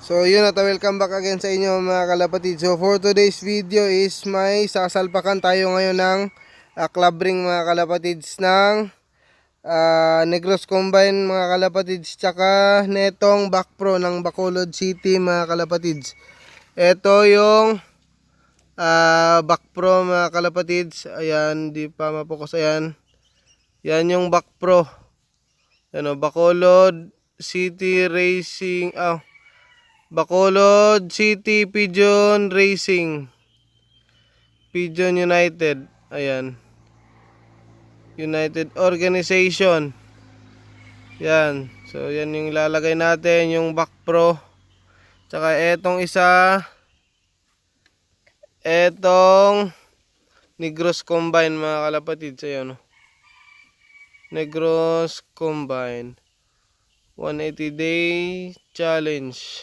So yun at welcome back again sa inyo mga kalapatid. So for today's video is may sasalpakan tayo ngayon ng club ring mga kalapatids ng Negros Combine mga kalapatids, tsaka netong back pro ng Bacolod City mga kalapatids. Ito yung back pro mga kalapatids. Ayan, di pa mapokus. Ayan, yan yung back pro. Ano, Bacolod City Racing, Bacolod City Pigeon Racing, Pigeon United. Ayan, United Organization. Yan. So yan yung ilalagay natin, yung back pro. Tsaka etong isa, etong Negros Combine mga kalapatid. So yan, Negros Combine 180 day challenge.